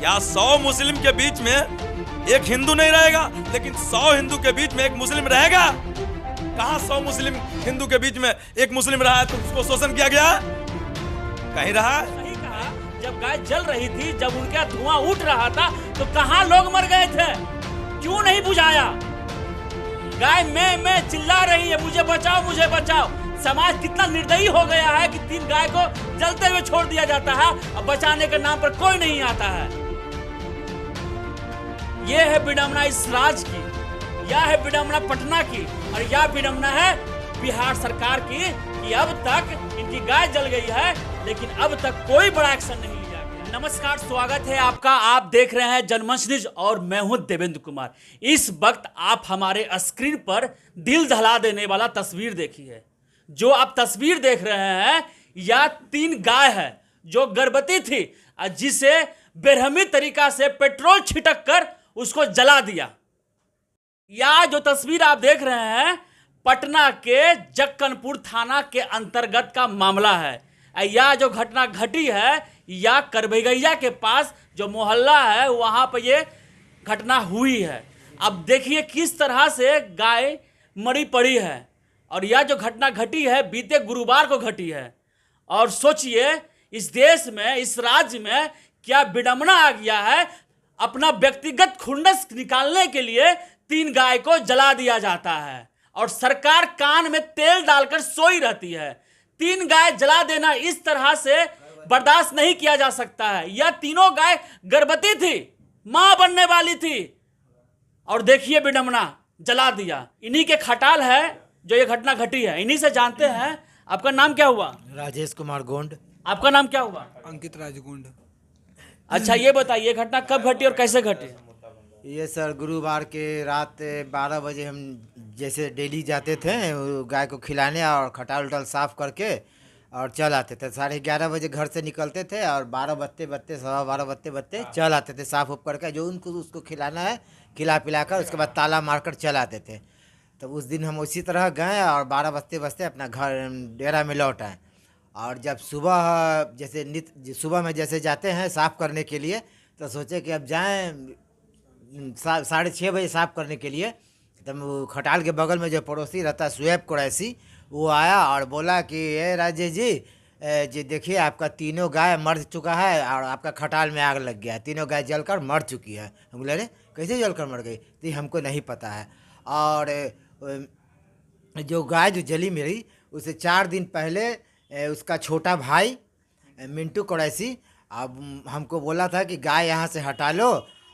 क्या 100 मुस्लिम के बीच में एक हिंदू नहीं रहेगा, लेकिन 100 हिंदू के बीच में एक मुस्लिम रहेगा? कहां 100 मुस्लिम हिंदू के बीच में एक मुस्लिम रहा है तो उसको शोषण किया गया? कहीं रहा? सही कहा। जब गाय जल रही थी, जब उनका धुआं उठ रहा था, तो कहां लोग मर गए थे? क्यों नहीं बुझाया? गाय मैं चिल्ला रही है, मुझे बचाओ मुझे बचाओ। समाज कितना निर्दयी हो गया है कि 3 गाय को जलते हुए छोड़ दिया जाता है और बचाने के नाम पर कोई नहीं आता है। यह है विडंबना इस राज्य की, यह है विडंबना पटना की, और यह विडंबना है बिहार सरकार की कि अब तक इनकी गाय जल गई है, लेकिन अब तक कोई बड़ा एक्शन नहीं लिया गया। नमस्कार, स्वागत है आपका। आप देख रहे हैं जनमंच न्यूज और मैं हूं देवेंद्र कुमार। इस वक्त आप हमारे स्क्रीन पर दिल दहला देने वाला तस्वीर देखी है। जो आप तस्वीर देख रहे हैं, यह 3 गाय है जो गर्भवती थी, जिसे बेरहमी तरीका से पेट्रोल छिटक कर उसको जला दिया। यह जो तस्वीर आप देख रहे हैं, पटना के जक्कनपुर थाना के अंतर्गत का मामला है। यह जो घटना घटी है, यह करभैया के पास जो मोहल्ला है, वहां पर यह घटना हुई है। अब देखिए किस तरह से गाय मरी पड़ी है, और यह जो घटना घटी है बीते गुरुवार को घटी है। और सोचिए इस देश में, इस राज्य में क्या विडंबना आ गया है। अपना व्यक्तिगत खुंडस निकालने के लिए 3 गाय को जला दिया जाता है और सरकार कान में तेल डालकर सोई रहती है। 3 गाय जला देना इस तरह से बर्दाश्त नहीं किया जा सकता है। यह तीनों गाय गर्भवती थी, मां बनने वाली थी, और देखिए विडंबना, जला दिया। इन्हीं के खटाल है जो ये घटना घटी है, इन्हीं से जानते हैं। आपका नाम क्या हुआ? राजेश कुमार गोंड। आपका नाम क्या हुआ? अंकित राजगुंड। अच्छा, ये बताइए घटना कब घटी और कैसे घटी? ये सर गुरुवार के रात 12 बजे हम जैसे डेली जाते थे वो गाय को खिलाने और खटाल उटाल साफ करके और चल आते थे। 11:30 बजे घर से निकलते थे और 12 बजते बजते 12:15 बजते बजते चल आते थे साफ उफ करके। जो उनको उसको खिलाना है खिला पिला कर उसके बाद ताला मारकर चल आते थे। तो उस दिन हम उसी तरह गए और 12 बजते बजते अपना घर डेरा में लौट आए। और जब सुबह जैसे सुबह में जैसे जाते हैं साफ़ करने के लिए, तो सोचे कि अब जाएं 6:30 बजे साफ़ करने के लिए। तब वो खटाल के बगल में जो पड़ोसी रहता है शुएब कुरैशी, वो आया और बोला कि ए राजेश जी देखिए आपका 3 गाय मर चुका है और आपका खटाल में आग लग गया है। 3 गाय जलकर मर चुकी है। हम बोले अरे कैसे जलकर मर गई? तो ये हमको नहीं पता है। और जो गाय जो जली मेरी, उसे 4 दिन पहले उसका छोटा भाई मिंटू कुरैशी अब हमको बोला था कि गाय यहाँ से हटा लो।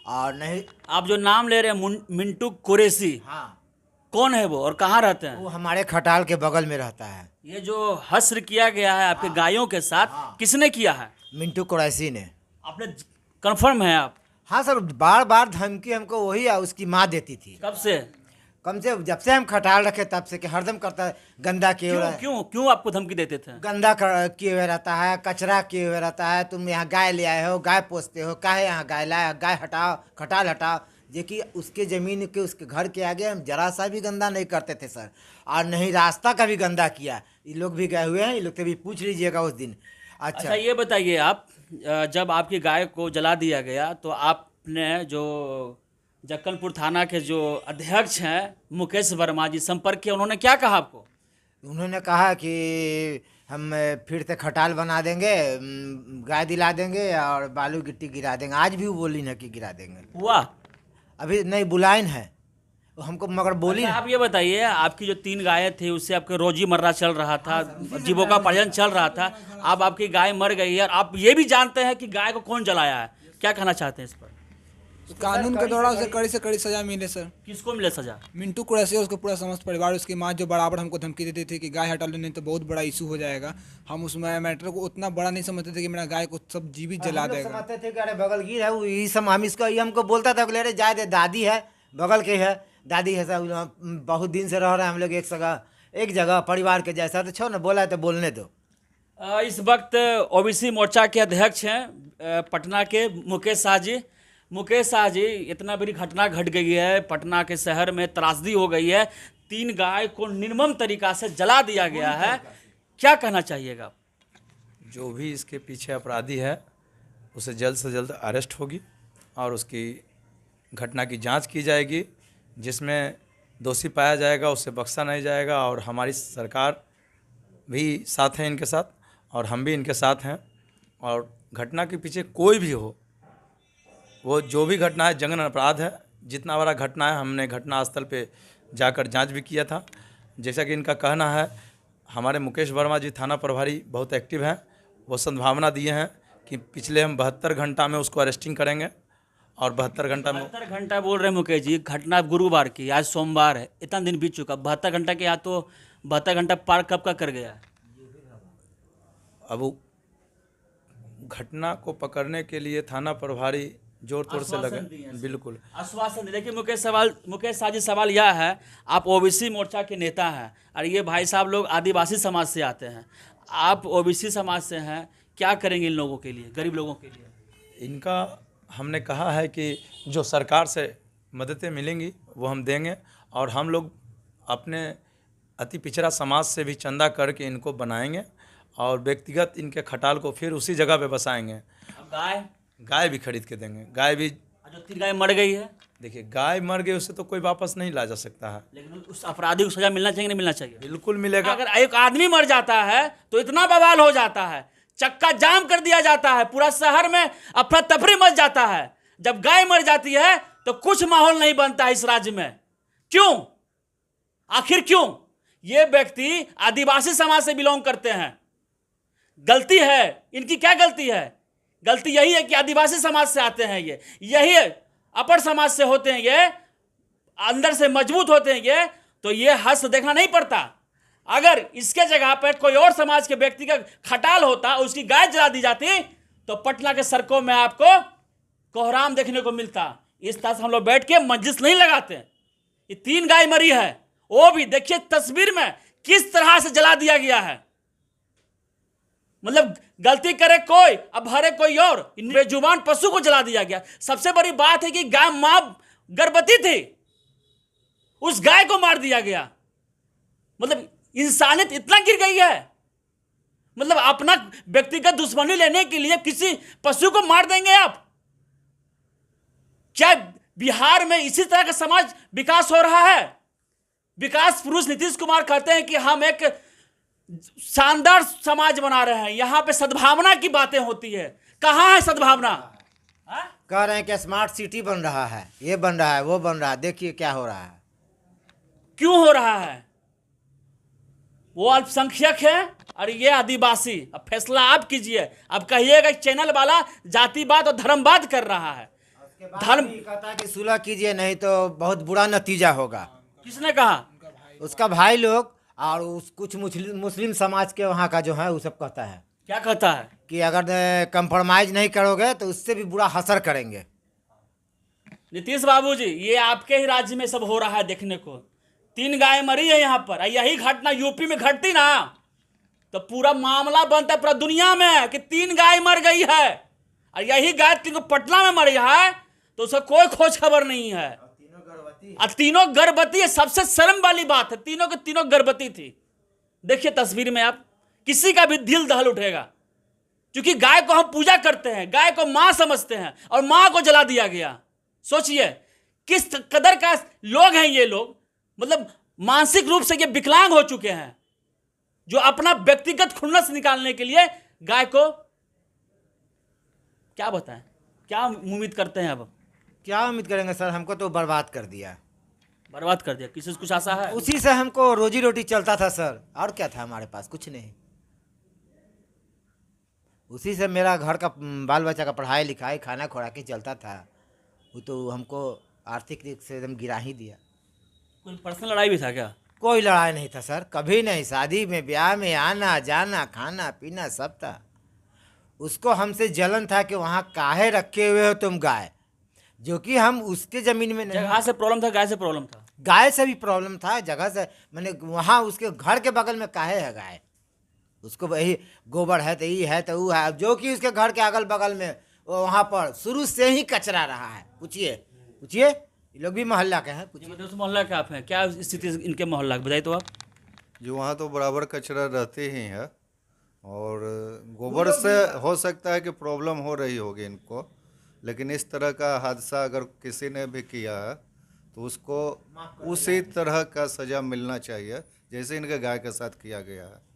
और नहीं, आप जो नाम ले रहे हैं मिंटू कुरैशी, हाँ, कौन है वो और कहाँ रहते हैं? वो हमारे खटाल के बगल में रहता है। ये जो हश्र किया गया है आपके गायों के साथ, किसने किया है? मिंटू कुरैशी ने। आपने कंफर्म है आप? हाँ सर, बार बार धमकी हमको वही उसकी माँ देती थी। कब से? कम से जब से हम खटाल रखे तब से कि हरदम करता है गंदा किए हुए। क्यों आपको धमकी देते थे? गंदा किए हुए रहता है, कचरा किए हुए रहता है, तुम यहाँ गाय ले आए हो, गाय पोसते हो, काहे यहाँ गाय लाए, गाय हटाओ, खटाल हटाओ। जो कि उसके ज़मीन के उसके घर के आगे हम जरा सा भी गंदा नहीं करते थे सर, और नहीं रास्ता का भी गंदा किया। ये लोग भी गए हुए हैं, ये लोग से भी पूछ लीजिएगा उस दिन। अच्छा, ये बताइए आप, जब आपकी गाय को जला दिया गया तो आपने जो जक्कनपुर थाना के जो अध्यक्ष हैं मुकेश वर्मा जी संपर्क किया, उन्होंने क्या कहा आपको? उन्होंने कहा कि हम फिर से खटाल बना देंगे, गाय दिला देंगे और बालू गिट्टी गिरा देंगे। आज भी वो बोली न कि गिरा देंगे। हुआ? अभी नहीं, बुलाइन है हमको, मगर बोली। अच्छा, आप ये बताइए, आपकी जो 3 गायें थी उससे आपके रोजी मर्रा चल रहा था, जीविकोपार्जन चल रहा था। अब आपकी गाय मर गई है और आप ये भी जानते हैं कि गाय को कौन जलाया है। क्या कहना चाहते हैं इस पर? कानून के द्वारा उसे कड़ी से कड़ी सजा मिले सर। किसको मिले सजा? मिंटू कुरैशी और उसका पूरा समस्त परिवार, उसकी माँ जो बराबर हमको धमकी देती थी कि गाय हटा लो नहीं तो बहुत बड़ा इशू हो जाएगा। हम उस मैटर को उतना बड़ा नहीं समझते थे कि मेरा गाय को सब जीवित जला देगा। समझते थे कि अरे बगल की है, यही सब हम इसको ये हमको बोलता था कि अरे जाए दे, दादी है बगल के है, दादी है सब, बहुत दिन से रह रहे हैं हम लोग एक जगह परिवार के जैसा। तो छो ना, बोला है तो बोलने दो। इस वक्त ओबीसी मोर्चा के अध्यक्ष हैं पटना के मुकेश शाह जी। मुकेश शाह जी, इतना बड़ी घटना घट गई है, पटना के शहर में त्रासदी हो गई है, 3 गाय को निर्मम तरीका से जला दिया गया है, क्या कहना चाहिएगा आप? जो भी इसके पीछे अपराधी है उसे जल्द से जल्द अरेस्ट होगी और उसकी घटना की जांच की जाएगी, जिसमें दोषी पाया जाएगा उसे बख्शा नहीं जाएगा। और हमारी सरकार भी साथ है इनके साथ, और हम भी इनके साथ हैं। और घटना के पीछे कोई भी हो, वो जो भी घटना है जघन्य अपराध है। जितना बड़ा घटना है, हमने घटना स्थल पे जाकर जांच भी किया था। जैसा कि इनका कहना है, हमारे मुकेश वर्मा जी थाना प्रभारी बहुत एक्टिव हैं, वो संभावना दिए हैं कि पिछले हम 72 घंटा में उसको अरेस्टिंग करेंगे। और 72 घंटा में 72 घंटा बोल रहे हैं मुकेश जी, घटना गुरुवार की, आज सोमवार है, इतना दिन बीत चुका, 72 घंटा के यहाँ तो 72 घंटा पार कब का कर गया? अब वो घटना को पकड़ने के लिए थाना प्रभारी जोर तोड़ से लगे। बिल्कुल आश्वासन दे। देखिए मुकेश साहब जी, सवाल यह है, आप ओबीसी मोर्चा के नेता हैं और ये भाई साहब लोग आदिवासी समाज से आते हैं, आप ओबीसी समाज से हैं, क्या करेंगे इन लोगों के लिए, गरीब लोगों के लिए? इनका हमने कहा है कि जो सरकार से मददें मिलेंगी वो हम देंगे, और हम लोग अपने अति पिछड़ा समाज से भी चंदा करके इनको बनाएंगे और व्यक्तिगत इनके खटाल को फिर उसी जगह पे बसाएंगे। अब गाय भी खरीद के देंगे। गाय भी, जो 3 गाय मर गई है, देखिए गाय मर गई, उससे तो कोई वापस नहीं ला जा सकता है, लेकिन उस अपराधी को सजा मिलना चाहिए, नहीं मिलना चाहिए? बिल्कुल मिलेगा। अगर एक आदमी मर जाता है तो इतना बवाल हो जाता है, चक्का जाम कर दिया जाता है, पूरा शहर में अफरा तफरी मच जाता है। जब गाय मर जाती है तो कुछ माहौल नहीं बनता है इस राज्य में। क्यों? आखिर क्यों? ये व्यक्ति आदिवासी समाज से बिलोंग करते हैं। गलती है इनकी, क्या गलती है? गलती यही है कि आदिवासी समाज से आते हैं, ये यही अपर समाज से होते हैं, ये अंदर से मजबूत होते हैं ये, तो ये हर्ष देखना नहीं पड़ता। अगर इसके जगह पर कोई और समाज के व्यक्ति का खटाल होता, उसकी गाय जला दी जाती, तो पटना के सड़कों में आपको कोहराम देखने को मिलता। इस तरह से हम लोग बैठ के मजलिस नहीं लगाते। ये 3 गाय मरी है, वो भी देखिए तस्वीर में किस तरह से जला दिया गया है। मतलब गलती करे कोई, अब हरे कोई और, बेजुबान पशु को जला दिया गया। सबसे बड़ी बात है कि गाय मां गर्भवती थी, उस गाय को मार दिया गया। मतलब इंसानियत इतना गिर गई है, मतलब अपना व्यक्तिगत दुश्मनी लेने के लिए किसी पशु को मार देंगे आप? क्या बिहार में इसी तरह का समाज विकास हो रहा है? विकास पुरुष नीतीश कुमार कहते हैं कि हम एक शानदार समाज बना रहे हैं, यहां पे सद्भावना की बातें होती है। कहां है सद्भावना? कह रहे हैं कि स्मार्ट सिटी बन रहा है, ये बन रहा है, वो बन रहा है, देखिए क्या हो रहा है। क्यों हो रहा है? वो अल्पसंख्यक है और ये आदिवासी। अब फैसला आप कीजिए। अब कहिएगा चैनल वाला जातिवाद और धर्मवाद कर रहा है। धर्म कहता है कि सुलह कीजिए, नहीं तो बहुत बुरा नतीजा होगा। किसने कहा? उसका भाई लोग और उस कुछ मुस्लिम समाज के वहाँ का जो है वो सब कहता है। क्या कहता है? कि अगर कंप्रोमाइज नहीं करोगे तो उससे भी बुरा हसर करेंगे। नीतीश बाबूजी, ये आपके ही राज्य में सब हो रहा है देखने को। 3 गाय मरी है यहाँ पर। यही घटना यूपी में घटती ना तो पूरा मामला बनता पूरा दुनिया में कि 3 गाय मर गई है, और यही गाय पटना में मरी है तो उसका कोई खोज खबर नहीं है। और तीनों गर्भवती है। सबसे शर्म वाली बात है, तीनों के तीनों गर्भवती थी। देखिए तस्वीर में आप, किसी का भी दिल दहल उठेगा, क्योंकि गाय को हम पूजा करते हैं, गाय को मां समझते हैं, और मां को जला दिया गया। सोचिए किस कदर का लोग हैं ये लोग। मतलब मानसिक रूप से ये विकलांग हो चुके हैं, जो अपना व्यक्तिगत खुन्नस निकालने के लिए गाय को, क्या बताएं, क्या उम्मीद करते हैं? अब क्या उम्मीद करेंगे सर, हमको तो बर्बाद कर दिया। बर्बाद कर दिया। किसी से कुछ आशा है? उसी से हमको रोजी रोटी चलता था सर, और क्या था हमारे पास? कुछ नहीं। उसी से मेरा घर का बाल बच्चा का पढ़ाई लिखाई खाना खुराकी चलता था। वो तो हमको आर्थिक रूप से एकदम गिरा ही दिया। कोई पर्सनल लड़ाई भी था क्या? कोई लड़ाई नहीं था सर, कभी नहीं। शादी में ब्याह में आना जाना खाना पीना सब था। उसको हमसे जलन था कि वहाँ काहे रखे हुए हो तुम गाय, जो कि हम उसके ज़मीन में नहीं। जगह से प्रॉब्लम था, गाय से प्रॉब्लम था? गाय से भी प्रॉब्लम था, जगह से। मैंने वहाँ उसके घर के बगल में काहे है गाय, उसको वही गोबर है तो ये है तो वो है, जो कि उसके घर के अगल बगल में वहाँ पर शुरू से ही कचरा रहा है। पूछिए पूछिए, ये लोग भी मोहल्ला के हैं। पूछिए उस मोहल्ला के आप हैं, क्या स्थिति इनके मोहल्ला की बताइए तो आप। जो वहाँ तो बराबर कचरा रहते ही है, और गोबर से हो सकता है कि प्रॉब्लम हो रही होगी इनको, लेकिन इस तरह का हादसा अगर किसी ने भी किया है तो उसको उसी तरह का सजा मिलना चाहिए जैसे इनके गाय के साथ किया गया है।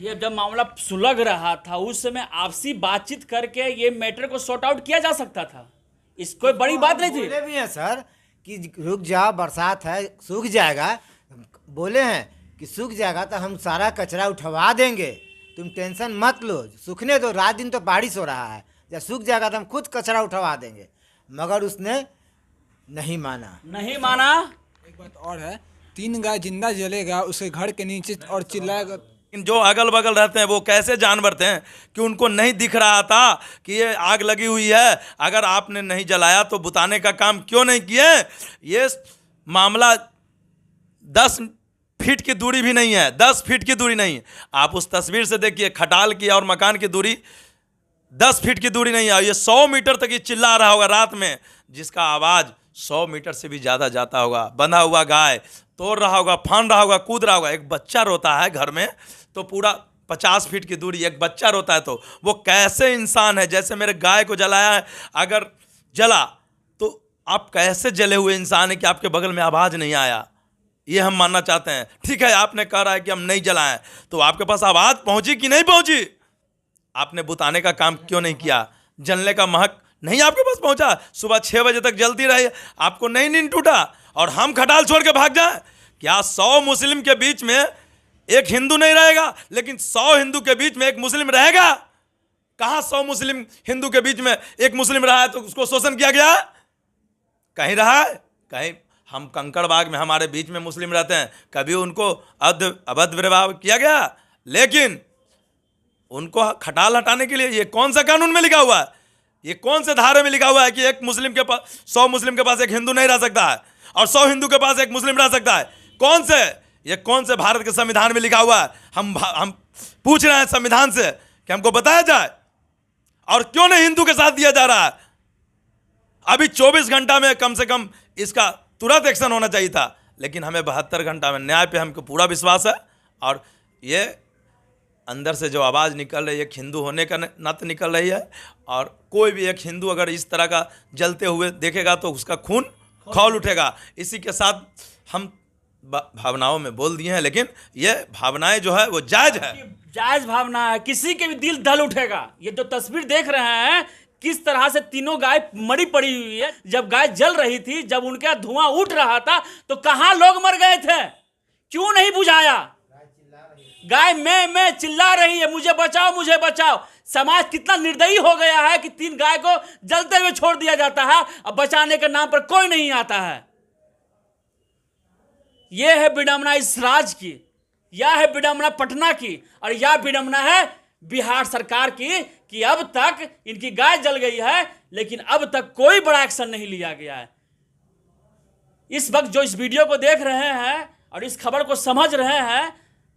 ये जब मामला सुलग रहा था उस समय आपसी बातचीत करके ये मैटर को सॉर्ट आउट किया जा सकता था, इस कोई बड़ी बात नहीं थी। बोले भी हैं सर कि रुक जाओ, बरसात है, सूख जाएगा। बोले हैं कि सूख जाएगा तो हम सारा कचरा उठवा देंगे, तुम टेंशन मत लो, सूखने दो, रात दिन तो बारिश हो रहा है, जब सूख जाएगा तो हम खुद कचरा उठवा देंगे। मगर उसने नहीं माना। एक बात और है, 3 गाय जिंदा जलेगा उसके घर के नीचे और चिल्लाएगा। जो अगल बगल रहते हैं वो कैसे जानवर थे कि उनको नहीं दिख रहा था कि ये आग लगी हुई है? अगर आपने नहीं जलाया तो बुताने का काम क्यों नहीं किए? ये मामला 10 फीट की दूरी भी नहीं है, 10 फीट की दूरी नहीं है। आप उस तस्वीर से देखिए, खटाल की और मकान की दूरी 10 फीट की दूरी नहीं है। ये 100 मीटर तक ये चिल्ला रहा होगा रात में, जिसका आवाज़ 100 मीटर से भी ज़्यादा जाता होगा। बंधा हुआ गाय तोड़ रहा होगा, फान रहा होगा, कूद रहा होगा। एक बच्चा रोता है घर में तो पूरा 50 फीट की दूरी एक बच्चा रोता है, तो वो कैसे इंसान है? जैसे मेरे गाय को जलाया है, अगर जला तो आप कैसे जले हुए इंसान है कि आपके बगल में आवाज़ नहीं आया? ये हम मानना चाहते हैं। ठीक है, आपने कह रहा है कि हम नहीं जलाएं, तो आपके पास आवाज़ पहुंची कि नहीं पहुंची? आपने बुताने का काम क्यों नहीं किया? जलने का महक नहीं आपके पास पहुंचा? सुबह 6 बजे तक जलती रही, आपको नहीं नींद टूटा? और हम खटाल छोड़ के भाग जाए? क्या 100 मुस्लिम के बीच में एक हिंदू नहीं रहेगा, लेकिन 100 हिंदू के बीच में एक मुस्लिम रहेगा? कहाँ 100 मुस्लिम हिंदू के बीच में एक मुस्लिम रहा है तो उसको शोषण किया गया? कहीं रहा है? कहीं? हम कंकड़बाग में हमारे बीच में मुस्लिम रहते हैं, कभी उनको अभद्र व्यवहार किया गया? लेकिन उनको खटाल हटाने के लिए ये कौन सा कानून में लिखा हुआ है? ये कौन से धारे में लिखा हुआ है कि एक मुस्लिम के पास 100 मुस्लिम के पास एक हिंदू नहीं रह सकता है और 100 हिंदू के पास एक मुस्लिम रह सकता है? कौन से? ये कौन से भारत के संविधान में लिखा हुआ है? हम पूछ रहे हैं संविधान से कि हमको बताया जाए। और क्यों नहीं हिंदू के साथ दिया जा रहा है? अभी 24 घंटा में कम से कम इसका तुरंत एक्शन होना चाहिए था, लेकिन हमें 72 घंटा में न्याय पे हमको पूरा विश्वास है। और ये अंदर से जो आवाज़ निकल रही है एक हिंदू होने का नाते निकल रही है, और कोई भी एक हिंदू अगर इस तरह का जलते हुए देखेगा तो उसका खून खौल उठेगा। इसी के साथ हम भावनाओं में बोल दिए हैं, लेकिन ये भावनाएं जो है वो जायज है, जायज भावना है, किसी के भी दिल दहल उठेगा। ये जो तस्वीर देख रहे हैं किस तरह से तीनों गाय मरी पड़ी हुई है। जब गाय जल रही थी, जब उनका धुआं उठ रहा था तो कहां लोग मर गए थे? क्यों नहीं बुझाया? गाय मैं चिल्ला रही है, मुझे बचाओ, मुझे बचाओ। समाज कितना निर्दयी हो गया है कि 3 गाय को जलते हुए छोड़ दिया जाता है, अब बचाने के नाम पर कोई नहीं आता है। यह है विडंबना इस राज्य की, यह है विडंबना पटना की, और यह विडंबना है बिहार सरकार की कि अब तक इनकी गाय जल गई है, लेकिन अब तक कोई बड़ा एक्शन नहीं लिया गया है। इस वक्त जो इस वीडियो को देख रहे हैं और इस खबर को समझ रहे हैं,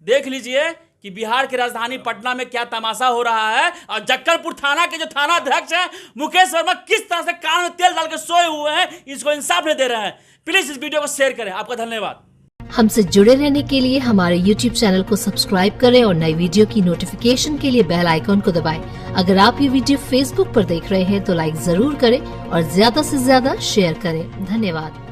देख लीजिए कि बिहार की राजधानी पटना में क्या तमाशा हो रहा है। और जक्करपुर थाना के जो थाना अध्यक्ष हैं मुकेश वर्मा किस तरह से कान में तेल डाल के सोए हुए हैं, इसको इंसाफ नहीं दे रहे हैं। प्लीज इस वीडियो को शेयर करें। आपका धन्यवाद। हमसे जुड़े रहने के लिए हमारे YouTube चैनल को सब्सक्राइब करें और नई वीडियो की नोटिफिकेशन के लिए बेल आइकॉन को दबाएं। अगर आप ये वीडियो Facebook पर देख रहे हैं तो लाइक जरूर करें और ज्यादा से ज्यादा शेयर करें। धन्यवाद।